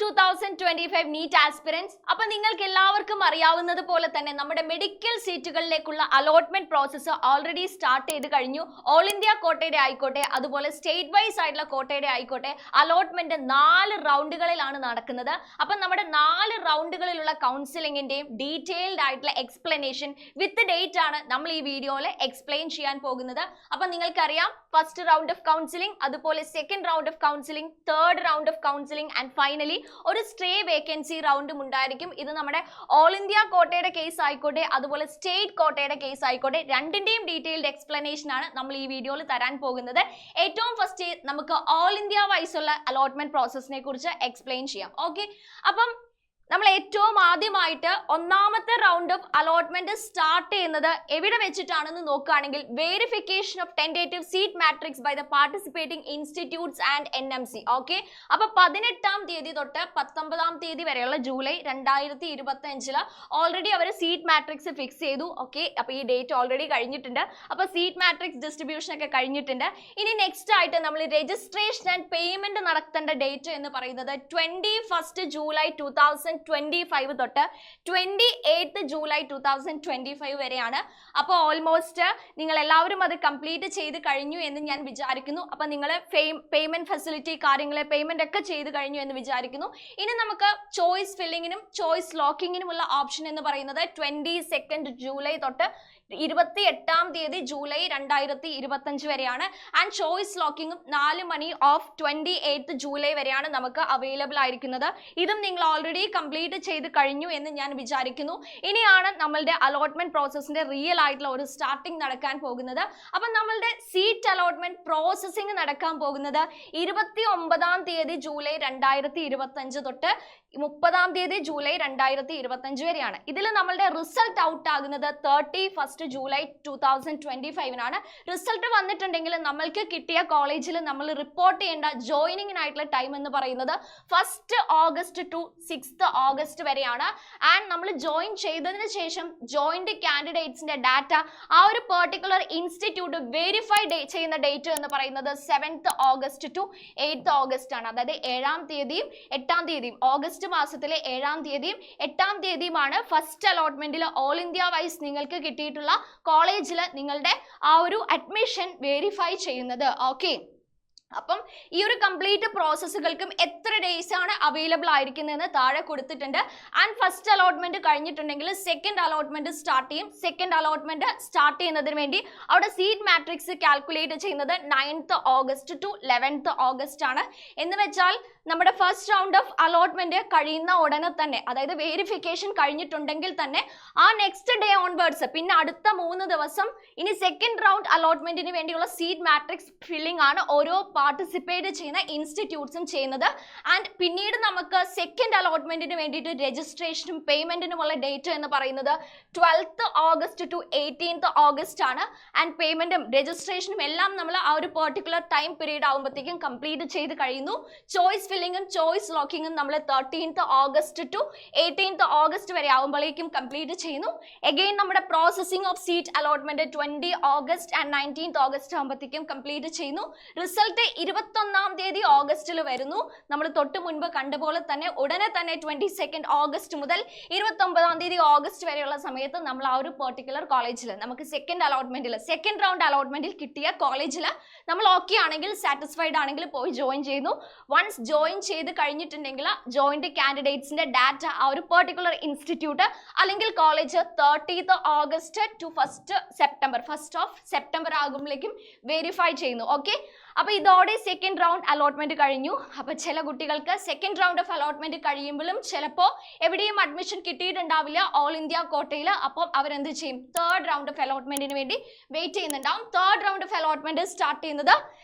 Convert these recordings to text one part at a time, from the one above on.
2025 NEET aspirants. അപ്പൊ നിങ്ങൾക്ക് എല്ലാവർക്കും അറിയാവുന്നത് പോലെ തന്നെ നമ്മുടെ മെഡിക്കൽ സീറ്റുകളിലേക്കുള്ള അലോട്ട്മെന്റ് പ്രോസസ്സ് ഓൾറെഡി സ്റ്റാർട്ട് ചെയ്ത് കഴിഞ്ഞു. ഓൾ ഇന്ത്യ കോട്ടയുടെ ആയിക്കോട്ടെ, അതുപോലെ സ്റ്റേറ്റ് വൈസ് ആയിട്ടുള്ള കോട്ടയുടെ ആയിക്കോട്ടെ, അലോട്ട്മെന്റ് 4 റൗണ്ടുകളിലാണ് നടക്കുന്നത്. അപ്പൊ നമ്മുടെ 4 റൗണ്ടുകളിലുള്ള കൗൺസിലിംഗിന്റെയും ഡീറ്റെയിൽഡ് ആയിട്ടുള്ള എക്സ്പ്ലനേഷൻ വിത്ത് ഡേറ്റ് ആണ് നമ്മൾ ഈ വീഡിയോയിൽ എക്സ്പ്ലെയിൻ ചെയ്യാൻ പോകുന്നത്. അപ്പൊ നിങ്ങൾക്കറിയാം, ഫസ്റ്റ് റൗണ്ട് ഓഫ് കൗൺസിലിംഗ്, അതുപോലെ second round of counselling, third round of counselling and finally ഒരു സ്റ്റേ വേക്കൻസി റൗണ്ടും ഉണ്ടായിരിക്കും. ഇത് നമ്മുടെ ഓൾ ഇന്ത്യ കോട്ടയുടെ കേസ് ആയിക്കോട്ടെ, അതുപോലെ സ്റ്റേറ്റ് കോട്ടയുടെ കേസ് ആയിക്കോട്ടെ, രണ്ടിന്റെയും ഡീറ്റെയിൽഡ് എക്സ്പ്ലനേഷൻ ആണ് നമ്മൾ ഈ വീഡിയോയിൽ തരാൻ പോകുന്നത്. ഏറ്റവും ഫസ്റ്റ് നമുക്ക് ഓൾ ഇന്ത്യ വൈസ് ഉള്ള അലോട്ട്മെന്റ് പ്രോസസ്സിനെ കുറിച്ച് എക്സ്പ്ലെയിൻ ചെയ്യാം. ഓക്കെ, അപ്പം നമ്മൾ ഏറ്റവും ആദ്യമായിട്ട് ഒന്നാമത്തെ റൗണ്ട് ഓഫ് അലോട്ട്മെന്റ് സ്റ്റാർട്ട് ചെയ്യുന്നത് എവിടെ വെച്ചിട്ടാണെന്ന് നോക്കുകയാണെങ്കിൽ verification of tentative seat matrix by the participating institutes and NMC. Okay, അപ്പൊ 18-ാം തീയതി തൊട്ട് 19-ാം തീയതി വരെയുള്ള ജൂലൈ 2025 ഓൾറെഡി അവർ സീറ്റ് മാട്രിക്സ് ഫിക്സ് ചെയ്തു. ഓക്കെ, അപ്പൊ ഈ ഡേറ്റ് ഓൾറെഡി കഴിഞ്ഞിട്ടുണ്ട്. അപ്പൊ സീറ്റ് മാട്രിക്സ് ഡിസ്ട്രിബ്യൂഷൻ ഒക്കെ കഴിഞ്ഞിട്ടുണ്ട്. ഇനി നെക്സ്റ്റ് ആയിട്ട് നമ്മൾ രജിസ്ട്രേഷൻ ആൻഡ് പേയ്മെന്റ് നടത്തേണ്ട ഡേറ്റ് എന്ന് പറയുന്നത് 21 ജൂലൈ 2025 തൊട്ട് 28 ജൂലൈ 2025 വരെയാണ്. അപ്പോൾ ഓൾമോസ്റ്റ് നിങ്ങൾ എല്ലാവരും അത് കംപ്ലീറ്റ് ചെയ്ത് കഴിഞ്ഞു എന്ന് ഞാൻ വിചാരിക്കുന്നു. അപ്പോൾ നിങ്ങൾ പേയ്മെന്റ് ഫെസിലിറ്റി കാര്യങ്ങൾ പേയ്മെന്റ് ഒക്കെ ചെയ്ത് കഴിഞ്ഞു എന്ന് വിചാരിക്കുന്നു. ഇനി നമുക്ക് ചോയ്സ് ഫില്ലിങ്ങിനും ചോയ്സ് ലോക്കിങ്ങിനുമുള്ള ഓപ്ഷൻ എന്ന് പറയുന്നത് 22 ജൂലൈ തൊട്ട് 28-ാം തീയതി ജൂലൈ 2025 വരെയാണ്. ആൻഡ് ചോയ്സ് ലോക്കിങ്ങും 4 മണി ഓഫ് 28 ജൂലൈ വരെയാണ് നമുക്ക് അവൈലബിൾ ആയിരിക്കുന്നത്. ഇതും നിങ്ങൾ ഓൾറെഡി കംപ്ലീറ്റ് ചെയ്ത് കഴിഞ്ഞു എന്ന് ഞാൻ വിചാരിക്കുന്നു. ഇനിയാണ് നമ്മളുടെ അലോട്ട്മെന്റ് പ്രോസസ്സിന്റെ റിയൽ ആയിട്ടുള്ള ഒരു സ്റ്റാർട്ടിംഗ് നടക്കാൻ പോകുന്നത്. അപ്പം നമ്മളുടെ സീറ്റ് അലോട്ട്മെന്റ് പ്രോസസ്സിംഗ് നടക്കാൻ പോകുന്നത് 29-ാം തീയതി ജൂലൈ 2025 തൊട്ട് 30-ാം തീയതി ജൂലൈ 2025 വരെയാണ്. ഇതിൽ നമ്മളുടെ റിസൾട്ട് ഔട്ട് ആകുന്നത് 31 ജൂലൈ 2025 റിസൾട്ട് വന്നിട്ടുണ്ടെങ്കിൽ നമ്മൾക്ക് കിട്ടിയ കോളേജിൽ നമ്മൾ റിപ്പോർട്ട് ചെയ്യേണ്ട ജോയിനിങ്ങിനായിട്ടുള്ള ടൈം എന്ന് പറയുന്നത് 1 ഓഗസ്റ്റ് ടു 6 ഓഗസ്റ്റ് വരെയാണ്. ആൻഡ് നമ്മൾ ജോയിൻ ചെയ്തതിന് ശേഷം ജോയിന്റ് കാൻഡിഡേറ്റ്സിന്റെ ഡാറ്റ ആ ഒരു പെർട്ടിക്കുലർ ഇൻസ്റ്റിറ്റ്യൂട്ട് വെരിഫൈ ചെയ്യുന്ന ഡേറ്റ് എന്ന് പറയുന്നത് 7th August to 8th August ആണ്. അതായത് 7-ാം തീയതിയും 8-ാം തീയതിയും, ഓഗസ്റ്റ് മാസത്തിലെ 7-ാം തീയതിയും 8-ാം തീയതിയുമാണ് ഫസ്റ്റ് അലോട്ട്മെന്റിൽ ഓൾ ഇന്ത്യ വൈസ് നിങ്ങൾക്ക് കിട്ടിയിട്ടുള്ള കോളേജിൽ നിങ്ങളുടെ ആ ഒരു അഡ്മിഷൻ വെരിഫൈ ചെയ്യുന്നത്. ഓക്കെ, അപ്പം ഈ ഒരു കംപ്ലീറ്റ് പ്രോസസ്സുകൾക്കും എത്ര ഡേയ്സ് ആണ് അവൈലബിൾ ആയിരിക്കുന്നതെന്ന് താഴെ കൊടുത്തിട്ടുണ്ട്. ആൻഡ് ഫസ്റ്റ് അലോട്ട്മെന്റ് കഴിഞ്ഞിട്ടുണ്ടെങ്കിൽ സെക്കൻഡ് അലോട്ട്മെന്റ് സ്റ്റാർട്ട് ചെയ്യും. സെക്കൻഡ് അലോട്ട്മെന്റ് സ്റ്റാർട്ട് ചെയ്യുന്നതിന് വേണ്ടി അവിടെ സീറ്റ് മാട്രിക്സ് കാൽക്കുലേറ്റ് ചെയ്യുന്നത് 9th August to 11th August ആണ്. എന്ന് വെച്ചാൽ നമ്മുടെ ഫസ്റ്റ് റൗണ്ട് ഓഫ് അലോട്ട്മെന്റ് കഴിയുന്ന ഉടനെ തന്നെ, അതായത് വെരിഫിക്കേഷൻ കഴിഞ്ഞിട്ടുണ്ടെങ്കിൽ തന്നെ ആ നെക്സ്റ്റ് ഡേ ഓൺവേർഡ്സ് പിന്നെ അടുത്ത 3 ദിവസം ഇനി സെക്കൻഡ് റൗണ്ട് അലോട്ട്മെന്റിന് വേണ്ടിയുള്ള സീറ്റ് മാട്രിക്സ് ഫില്ലിംഗ് ആണ് ഓരോ പാർട്ടിസിപ്പേറ്റ് ചെയ്യുന്ന ഇൻസ്റ്റിറ്റ്യൂട്ട്സും ചെയ്യുന്നത്. ആൻഡ് പിന്നീട് നമുക്ക് സെക്കൻഡ് അലോട്ട്മെന്റിന് വേണ്ടിയിട്ട് രജിസ്ട്രേഷനും പേയ്മെന്റിനുമുള്ള ഡേറ്റ് എന്ന് പറയുന്നത് 12th August to 18th August ആണ്. ആൻഡ് പേയ്മെന്റും രജിസ്ട്രേഷനും എല്ലാം നമ്മൾ ആ ഒരു പെർട്ടിക്കുലർ ടൈം പീരീഡ് ആകുമ്പോഴത്തേക്കും കംപ്ലീറ്റ് ചെയ്ത് കഴിയുന്നു. ചോയ്സ് ഫില്ലിങ്ങും ചോയ്സ് ലോക്കിങ്ങും നമ്മൾ 13th August to 18th August വരെ ആകുമ്പോഴേക്കും കംപ്ലീറ്റ് ചെയ്യുന്നു. എഗെയിൻ നമ്മുടെ processing of seat allotment 20 August and 19th August ആകുമ്പോഴത്തേക്കും കംപ്ലീറ്റ് ചെയ്യുന്നു. റിസൾട്ട് 21-ാം തീയതി ഓഗസ്റ്റിൽ വരുന്നു. നമ്മൾ തൊട്ട് മുൻപ് കണ്ടുപോലെ തന്നെ ഉടനെ തന്നെ 22nd ഓഗസ്റ്റ് മുതൽ 29-ാം തീയതി ഓഗസ്റ്റ് വരെയുള്ള സമയത്ത് നമ്മൾ ആ ഒരു പെർട്ടിക്കുലർ കോളേജിൽ നമുക്ക് സെക്കൻഡ് അലോട്ട്മെന്റിൽ സെക്കൻഡ് റൗണ്ട് അലോട്ട്മെന്റിൽ കിട്ടിയ കോളേജിൽ നമ്മൾ ഓക്കെ ആണെങ്കിൽ, സാറ്റിസ്ഫൈഡ് ആണെങ്കിൽ പോയി ജോയിൻ ചെയ്യുന്നു. വൺസ് ജോയിൻ ചെയ്ത് കഴിഞ്ഞിട്ടുണ്ടെങ്കിൽ ജോയിന്റ് കാൻഡിഡേറ്റ്സിന്റെ ഡാറ്റ ആ ഒരു പെർട്ടിക്കുലർ ഇൻസ്റ്റിറ്റ്യൂട്ട് അല്ലെങ്കിൽ college 30th August to 1st September ആകുമ്പോഴേക്കും വെരിഫൈ ചെയ്യുന്നു. ഓക്കെ, അപ്പൊ ഇതോടെ സെക്കൻഡ് റൗണ്ട് അലോട്ട്മെന്റ് കഴിഞ്ഞു. അപ്പൊ ചില കുട്ടികൾക്ക് സെക്കൻഡ് റൗണ്ട് ഓഫ് അലോട്ട്മെന്റ് കഴിയുമ്പോഴും ചിലപ്പോൾ എവിടെയും അഡ്മിഷൻ കിട്ടിയിട്ടുണ്ടാവില്ല ഓൾ ഇന്ത്യ കോട്ടയിൽ. അപ്പം അവരെന്ത് ചെയ്യും? തേർഡ് റൗണ്ട് ഓഫ് അലോട്ട്മെന്റിന് വേണ്ടി വെയിറ്റ് ചെയ്യുന്നുണ്ടാവും. Third round of allotment start ചെയ്യുന്നത്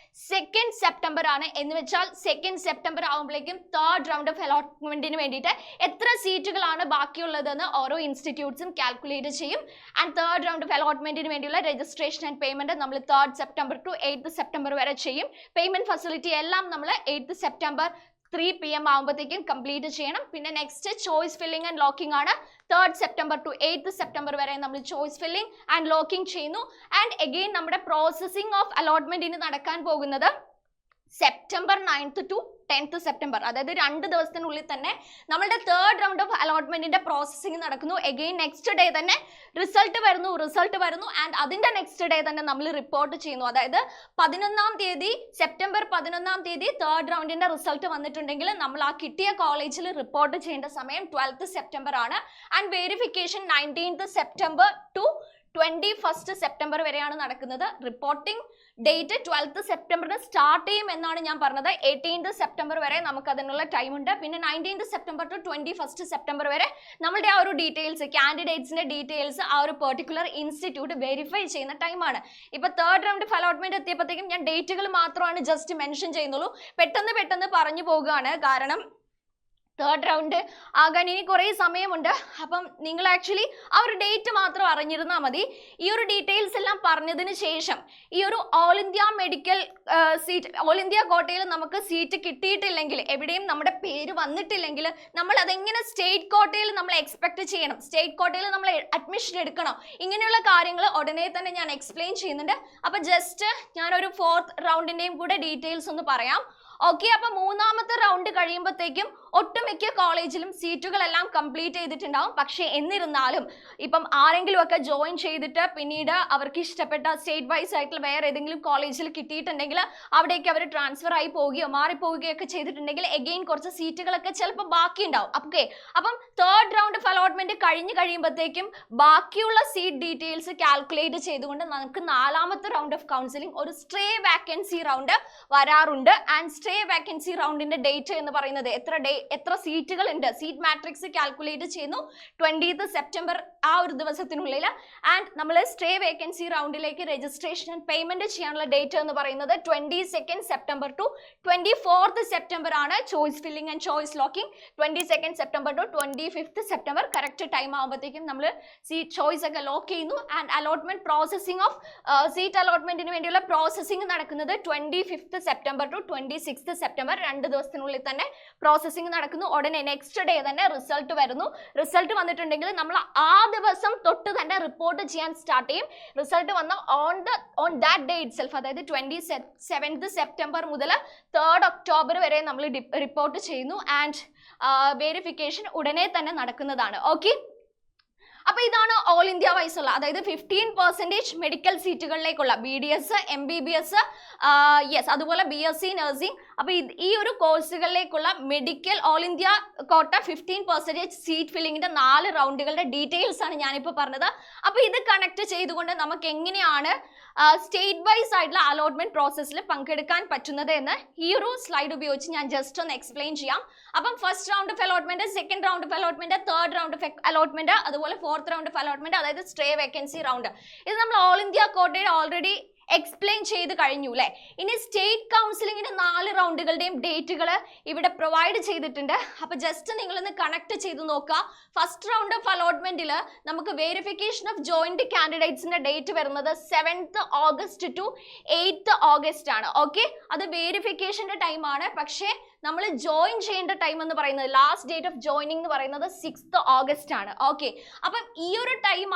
2nd സെപ്റ്റംബർ ആണ്. എന്ന് വെച്ചാൽ 2nd സെപ്റ്റംബർ ആകുമ്പോഴേക്കും തേർഡ് റൗണ്ട് ഓഫ് അലോട്ട്മെന്റിന് വേണ്ടിയിട്ട് എത്ര സീറ്റുകളാണ് ബാക്കിയുള്ളതെന്ന് ഓരോ ഇൻസ്റ്റിറ്റ്യൂട്ട്സും കാൽക്കുലേറ്റ് ചെയ്യും. ആൻഡ് തേർഡ് റൗണ്ട് ഓഫ് അലോട്ട്മെന്റിന് വേണ്ടിയുള്ള രജിസ്ട്രേഷൻ ആൻഡ് പേയ്മെന്റ് നമ്മൾ 3rd September to 8th September വരെ ചെയ്യും. പേയ്മെന്റ് ഫെസിലിറ്റി എല്ലാം നമ്മൾ 8th സെപ്റ്റംബർ 3 PM ആകുമ്പോഴത്തേക്കും കംപ്ലീറ്റ് ചെയ്യണം. പിന്നെ next choice filling and locking ആണ്. 3rd September to 8th September വരെ നമ്മൾ ചോയ്സ് ഫില്ലിംഗ് ആൻഡ് ലോക്കിംഗ് ചെയ്യുന്നു. ആൻഡ് അഗെയിൻ നമ്മുടെ പ്രോസസിംഗ് ഓഫ് അലോട്ട്മെന്റിന് നടക്കാൻ പോകുന്നത് September 9th to 10th September, അതായത് 2 ദിവസത്തിനുള്ളിൽ തന്നെ നമ്മളുടെ തേർഡ് റൗണ്ട് ഓഫ് അലോട്ട്മെന്റിന്റെ പ്രോസസ്സിംഗ് നടക്കുന്നു. എഗെയിൻ നെക്സ്റ്റ് ഡേ തന്നെ റിസൾട്ട് വരുന്നു ആൻഡ് അതിന്റെ നെക്സ്റ്റ് ഡേ തന്നെ നമ്മൾ റിപ്പോർട്ട് ചെയ്യുന്നു. അതായത് 11-ാം തീയതി സെപ്റ്റംബർ 11-ാം തീയതി തേർഡ് റൗണ്ടിന്റെ റിസൾട്ട് വന്നിട്ടുണ്ടെങ്കിൽ നമ്മൾ ആ കിട്ടിയ കോളേജിൽ റിപ്പോർട്ട് ചെയ്യേണ്ട സമയം 12th സെപ്റ്റംബർ ആണ്. And verification 19th September to 21st September വരെയാണ് നടക്കുന്നത്. റിപ്പോർട്ടിംഗ് ഡേറ്റ് 12th സെപ്റ്റംബറിന് സ്റ്റാർട്ട് ചെയ്യും എന്നാണ് ഞാൻ പറഞ്ഞത്. 18th സെപ്റ്റംബർ വരെ നമുക്ക് അതിനുള്ള ടൈം ഉണ്ട്. പിന്നെ 19th September to 21st September വരെ നമ്മുടെ ആ ഒരു ഡീറ്റെയിൽസ്, കാൻഡിഡേറ്റ്സിന്റെ ഡീറ്റെയിൽസ് ആ ഒരു പെർട്ടിക്കുലർ ഇൻസ്റ്റിറ്റ്യൂട്ട് വെരിഫൈ ചെയ്യുന്ന ടൈമാണ്. ഇപ്പൊ തേർഡ് റൗണ്ട് ഓഫ് അലോട്ട്മെന്റ് എത്തിയപ്പോഴത്തേക്കും ഞാൻ ഡേറ്റുകൾ മാത്രമാണ് ജസ്റ്റ് മെൻഷൻ ചെയ്യുന്നുള്ളൂ. പെട്ടെന്ന് പറഞ്ഞു പോകുകയാണ്, കാരണം തേർഡ് റൗണ്ട് ആകാൻ ഇനി കുറേ സമയമുണ്ട്. അപ്പം നിങ്ങൾ ആക്ച്വലി ആ ഒരു ഡേറ്റ് മാത്രം അറിഞ്ഞിരുന്നാൽ മതി. ഈ ഒരു ഡീറ്റെയിൽസ് എല്ലാം പറഞ്ഞതിന് ശേഷം ഈ ഒരു all India medical seat, all India കോട്ടയിൽ നമുക്ക് സീറ്റ് കിട്ടിയിട്ടില്ലെങ്കിൽ, എവിടെയും നമ്മുടെ പേര് വന്നിട്ടില്ലെങ്കിൽ നമ്മൾ അതെങ്ങനെ സ്റ്റേറ്റ് കോട്ടയിൽ നമ്മൾ എക്സ്പെക്ട് ചെയ്യണം, സ്റ്റേറ്റ് കോട്ടയിൽ നമ്മൾ അഡ്മിഷൻ എടുക്കണം, ഇങ്ങനെയുള്ള കാര്യങ്ങൾ ഉടനെ തന്നെ ഞാൻ എക്സ്പ്ലെയിൻ ചെയ്യുന്നുണ്ട്. അപ്പം ജസ്റ്റ് ഞാനൊരു 4th റൗണ്ടിൻ്റെയും കൂടെ ഡീറ്റെയിൽസ് ഒന്ന് പറയാം. ഓക്കെ, അപ്പൊ 3ാമത്തെ റൗണ്ട് കഴിയുമ്പോഴത്തേക്കും ഒട്ടുമിക്ക കോളേജിലും സീറ്റുകളെല്ലാം കംപ്ലീറ്റ് ചെയ്തിട്ടുണ്ടാവും. പക്ഷേ എന്നിരുന്നാലും ഇപ്പം ആരെങ്കിലും ഒക്കെ ജോയിൻ ചെയ്തിട്ട് പിന്നീട് അവർക്ക് ഇഷ്ടപ്പെട്ട സ്റ്റേറ്റ് വൈസ് ആയിട്ടുള്ള വേറെ ഏതെങ്കിലും കോളേജിൽ കിട്ടിയിട്ടുണ്ടെങ്കിൽ അവിടേക്ക് അവർ ട്രാൻസ്ഫർ ആയി പോവുകയോ മാറിപ്പോവുകയോ ഒക്കെ ചെയ്തിട്ടുണ്ടെങ്കിൽ എഗെയിൻ കുറച്ച് സീറ്റുകളൊക്കെ ചിലപ്പോൾ ബാക്കി ഉണ്ടാവും. ഓക്കെ, അപ്പം തേർഡ് റൗണ്ട് ഓഫ് അലോട്ട്മെന്റ് കഴിയുമ്പോഴത്തേക്കും ബാക്കിയുള്ള സീറ്റ് ഡീറ്റെയിൽസ് കാൽക്കുലേറ്റ് ചെയ്തുകൊണ്ട് നമുക്ക് 4ാമത്തെ റൗണ്ട് ഓഫ് കൗൺസിലിംഗ് ഒരു സ്ട്രേ വാക്കൻസി റൗണ്ട് വരാറുണ്ട്. ആൻഡ് സ്ട്രേ വാക്കൻസി റൗണ്ടിന്റെ ഡേറ്റ് എന്ന് പറയുന്നത് എത്ര സീറ്റുകൾ ഉണ്ട്, സീറ്റ് മാട്രിക്സ് കാൽക്കുലേറ്റ് ചെയ്യുന്നു 20th സെപ്റ്റംബർ ആ ഒരു ദിവസത്തിനുള്ളിൽ. ആൻഡ് നമ്മൾ സ്ട്രേ വേക്കൻസി റൗണ്ടിലേക്ക് രജിസ്ട്രേഷൻ ആൻഡ് പേയ്മെന്റ് ചെയ്യാനുള്ള ഡേറ്റ് എന്ന് പറയുന്നത് 22nd September to 24th September ആണ്. Choice filling and choice locking 22nd September to 25th September correct time ആകുമ്പോഴത്തേക്കും നമ്മൾ സീറ്റ് ചോയ്സ് ഒക്കെ ലോക്ക് ചെയ്യുന്നു. And allotment processing of seat അലോട്ട്മെന്റിന് വേണ്ടിയുള്ള പ്രോസസ്സിംഗ് നടക്കുന്നത് 25th September to 26th September, 2 ദിവസത്തിനുള്ളിൽ തന്നെ പ്രോസസ്സിംഗ് നടക്കുന്നു. ഉടനെ നെക്സ്റ്റ് ഡേ തന്നെ റിസൾട്ട് വരുന്നു. റിസൾട്ട് വന്നിട്ടുണ്ടെങ്കിൽ നമ്മൾ ആ ദിവസം തൊട്ട് തന്നെ റിപ്പോർട്ട് ചെയ്യാൻ സ്റ്റാർട്ട് ചെയ്യും. റിസൾട്ട് വന്ന ഓൺ ദാറ്റ് ഡേ ഇറ്റ്സെൽഫ്, അതായത് 27th സെപ്റ്റംബർ മുതൽ 3rd ഒക്ടോബർ വരെ നമ്മൾ റിപ്പോർട്ട് ചെയ്യുന്നു. ആൻഡ് വെരിഫിക്കേഷൻ ഉടനെ തന്നെ നടക്കുന്നതാണ്. ഓക്കെ, അപ്പൊ ഇതാണ് ഓൾ ഇന്ത്യ വൈസ് ഉള്ള, അതായത് 15% മെഡിക്കൽ സീറ്റുകളിലേക്കുള്ള BDS, MBBS, യെസ്, അതുപോലെ BSc നഴ്സിംഗ്. അപ്പൊ ഈ ഒരു കോഴ്സുകളിലേക്കുള്ള മെഡിക്കൽ ഓൾ ഇന്ത്യ കോട്ട 15% സീറ്റ് ഫില്ലിങ്ങിന്റെ 4 റൗണ്ടുകളുടെ ഡീറ്റെയിൽസ് ആണ് ഞാനിപ്പോൾ പറഞ്ഞത്. അപ്പൊ ഇത് കണക്ട് ചെയ്തുകൊണ്ട് നമുക്ക് എങ്ങനെയാണ് സ്റ്റേറ്റ് വൈസ് ആയിട്ടുള്ള അലോട്ട്മെന്റ് പ്രോസസ്സിൽ പങ്കെടുക്കാൻ പറ്റുന്നത് എന്ന് ഈ ഒരു സ്ലൈഡ് ഉപയോഗിച്ച് ഞാൻ ജസ്റ്റ് ഒന്ന് എക്സ്പ്ലെയിൻ ചെയ്യാം. അപ്പം first round of allotment, second round of allotment, third round of allotment, അതുപോലെ 4th റൗണ്ട് ഓഫ് അലോട്ട്മെന്റ്, അതായത് സ്ട്രേ വേക്കൻസി റൗണ്ട്. ഇത് നമ്മൾ ഓൾ ഇന്ത്യ കോട്ടയുടെ ഓൾറെഡി എക്സ്പ്ലെയിൻ ചെയ്ത് കഴിഞ്ഞു അല്ലേ. ഇനി സ്റ്റേറ്റ് കൗൺസിലിങ്ങിന്റെ 4 റൗണ്ടുകളുടെയും ഡേറ്റുകൾ ഇവിടെ പ്രൊവൈഡ് ചെയ്തിട്ടുണ്ട്. അപ്പൊ ജസ്റ്റ് നിങ്ങളൊന്ന് കണക്ട് ചെയ്ത് നോക്കുക. ഫസ്റ്റ് റൗണ്ട് ഓഫ് അലോട്ട്മെന്റിൽ നമുക്ക് വെരിഫിക്കേഷൻ ഓഫ് ജോയിന്റ് കാൻഡിഡേറ്റ്സിന്റെ ഡേറ്റ് വരുന്നത് 7th August to 8th August ആണ്. ഓക്കെ, അത് വെരിഫിക്കേഷന്റെ ടൈമാണ്. പക്ഷേ നമ്മൾ ജോയിൻ ചെയ്യേണ്ട ടൈം എന്ന് പറയുന്നത്, ലാസ്റ്റ് ഡേറ്റ് ഓഫ് ജോയിനിങ് എന്ന് പറയുന്നത് 6th ഓഗസ്റ്റ് ആണ്. ഓക്കെ, അപ്പം ഈ ഒരു ടൈം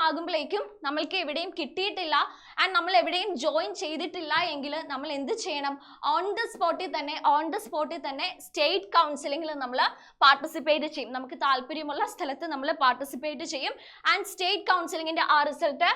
ആകുമ്പോഴേക്കും നമ്മൾക്ക് എവിടെയും കിട്ടിയിട്ടില്ല ആൻഡ് നമ്മൾ എവിടെയും ജോയിൻ ചെയ്തിട്ടില്ല എങ്കിൽ നമ്മൾ എന്ത് ചെയ്യണം? ഓൺ ദ സ്പോട്ടിൽ തന്നെ സ്റ്റേറ്റ് കൗൺസിലിംഗിൽ നമ്മൾ പാർട്ടിസിപ്പേറ്റ് ചെയ്യും. നമുക്ക് താല്പര്യമുള്ള സ്ഥലത്ത് നമ്മൾ പാർട്ടിസിപ്പേറ്റ് ചെയ്യും. ആൻഡ് സ്റ്റേറ്റ് കൗൺസിലിംഗിന്റെ ആ റിസൾട്ട്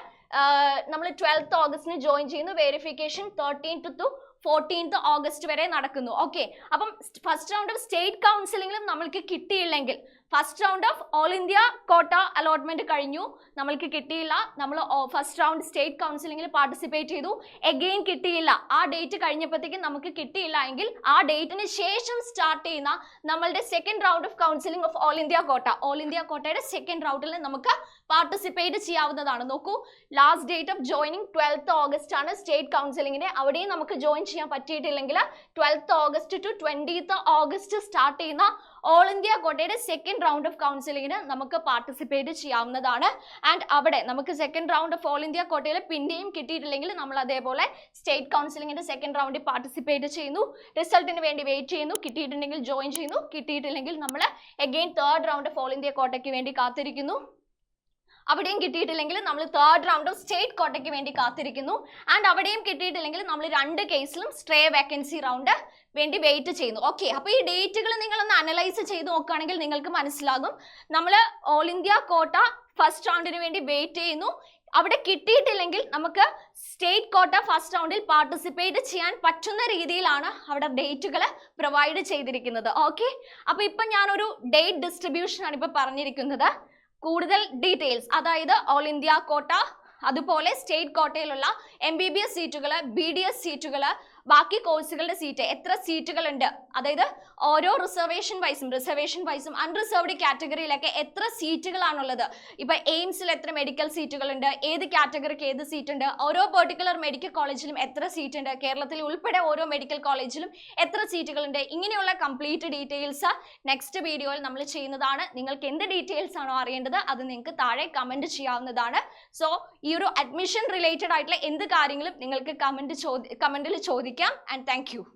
നമ്മൾ 12th ഓഗസ്റ്റിന് ജോയിൻ ചെയ്യുന്നു. Verification 13th to 14th August വരെ നടക്കുന്നു. ഓക്കെ, അപ്പം ഫസ്റ്റ് റൗണ്ട് ഓഫ് സ്റ്റേറ്റ് കൗൺസിലിംഗിലും നമ്മൾക്ക് കിട്ടിയില്ലെങ്കിൽ, first round of all India കോട്ട അലോട്ട്മെന്റ് കഴിഞ്ഞു, നമ്മൾക്ക് കിട്ടിയില്ല, നമ്മൾ ഫസ്റ്റ് റൗണ്ട് സ്റ്റേറ്റ് കൗൺസിലിംഗിൽ പാർട്ടിസിപ്പേറ്റ് ചെയ്തു, എഗെയിൻ കിട്ടിയില്ല, ആ ഡേറ്റ് കഴിഞ്ഞപ്പോഴത്തേക്കും നമുക്ക് കിട്ടിയില്ല എങ്കിൽ ആ ഡേറ്റിന് ശേഷം സ്റ്റാർട്ട് ചെയ്യുന്ന നമ്മളുടെ second round of counselling of all India കോട്ടയുടെ സെക്കൻഡ് റൗണ്ടിൽ നമുക്ക് പാർട്ടിസിപ്പേറ്റ് ചെയ്യാവുന്നതാണ്. നോക്കൂ, last date of joining 12th August ആണ് സ്റ്റേറ്റ് കൗൺസിലിംഗിന്. അവിടെയും നമുക്ക് ജോയിൻ ചെയ്യാൻ പറ്റിയിട്ടില്ലെങ്കിൽ 12th August to 20th August start ചെയ്യുന്ന ഓൾ ഇന്ത്യ കോട്ടയുടെ സെക്കൻഡ് റൗണ്ട് ഓഫ് കൗൺസിലിംഗിന് നമുക്ക് പാർട്ടിസിപ്പേറ്റ് ചെയ്യാവുന്നതാണ്. ആൻഡ് അവിടെ നമുക്ക് second round of all India കോട്ടയിൽ പിന്നെയും കിട്ടിയിട്ടില്ലെങ്കിൽ നമ്മൾ അതേപോലെ സ്റ്റേറ്റ് കൗൺസിലിംഗിന്റെ സെക്കൻഡ് റൗണ്ടിൽ പാർട്ടിസിപ്പേറ്റ് ചെയ്യുന്നു, റിസൾട്ടിന് വേണ്ടി വെയിറ്റ് ചെയ്യുന്നു, കിട്ടിയിട്ടുണ്ടെങ്കിൽ ജോയിൻ ചെയ്യുന്നു, കിട്ടിയിട്ടില്ലെങ്കിൽ നമ്മൾ again third round of all India കോട്ടയ്ക്ക് വേണ്ടി കാത്തിരിക്കുന്നു. അവിടെയും കിട്ടിയിട്ടില്ലെങ്കിൽ നമ്മൾ തേർഡ് റൗണ്ട് ഓഫ് സ്റ്റേറ്റ് കോട്ടയ്ക്ക് വേണ്ടി കാത്തിരിക്കുന്നു. ആൻഡ് അവിടെയും കിട്ടിയിട്ടില്ലെങ്കിൽ നമ്മൾ 2 കേസിലും സ്ട്രേ വേക്കൻസി റൗണ്ട് വേണ്ടി വെയിറ്റ് ചെയ്യുന്നു. ഓക്കെ, അപ്പോൾ ഈ ഡേറ്റുകൾ നിങ്ങളൊന്ന് അനലൈസ് ചെയ്ത് നോക്കുകയാണെങ്കിൽ നിങ്ങൾക്ക് മനസ്സിലാകും. നമ്മൾ ഓൾ ഇന്ത്യ കോട്ട ഫസ്റ്റ് റൗണ്ടിന് വേണ്ടി വെയിറ്റ് ചെയ്യുന്നു. അവിടെ കിട്ടിയിട്ടില്ലെങ്കിൽ നമുക്ക് സ്റ്റേറ്റ് കോട്ട ഫസ്റ്റ് റൗണ്ടിൽ പാർട്ടിസിപ്പേറ്റ് ചെയ്യാൻ പറ്റുന്ന രീതിയിലാണ് അവിടെ ഡേറ്റുകൾ പ്രൊവൈഡ് ചെയ്തിരിക്കുന്നത്. ഓക്കെ, അപ്പോൾ ഇപ്പം ഞാനൊരു ഡേറ്റ് ഡിസ്ട്രിബ്യൂഷൻ ആണ് ഇപ്പോൾ പറഞ്ഞിരിക്കുന്നത്. കൂടുതൽ ഡീറ്റെയിൽസ്, അതായത് ഓൾ ഇന്ത്യ കോട്ട, അതുപോലെ സ്റ്റേറ്റ് കോട്ടയിലുള്ള MBBS സീറ്റുകൾ, BDS സീറ്റുകൾ, ബാക്കി കോഴ്സുകളുടെ സീറ്റ്, എത്ര സീറ്റുകളുണ്ട്, അതായത് ഓരോ റിസർവേഷൻ വൈസും അൺറിസർവ്ഡ് കാറ്റഗറിയിലൊക്കെ എത്ര സീറ്റുകളാണുള്ളത്, ഇപ്പൊ എയിംസിൽ എത്ര മെഡിക്കൽ സീറ്റുകളുണ്ട്, ഏത് കാറ്റഗറിക്ക് ഏത് സീറ്റ് ഉണ്ട്, ഓരോ പെർട്ടിക്കുലർ മെഡിക്കൽ കോളേജിലും എത്ര സീറ്റ് ഉണ്ട്, കേരളത്തിൽ ഉൾപ്പെടെ ഓരോ മെഡിക്കൽ കോളേജിലും എത്ര സീറ്റുകളുണ്ട്, ഇങ്ങനെയുള്ള കംപ്ലീറ്റ് ഡീറ്റെയിൽസ് നെക്സ്റ്റ് വീഡിയോയിൽ നമ്മൾ ചെയ്യുന്നതാണ്. നിങ്ങൾക്ക് എന്ത് ഡീറ്റെയിൽസ് ആണോ അറിയേണ്ടത് അത് നിങ്ങൾക്ക് താഴെ കമന്റ് ചെയ്യാവുന്നതാണ്. സോ ഈ ഒരു അഡ്മിഷൻ റിലേറ്റഡ് ആയിട്ടുള്ള എന്ത് കാര്യങ്ങളും നിങ്ങൾക്ക് കമന്റിൽ ചോദിക്കാം. And thank you.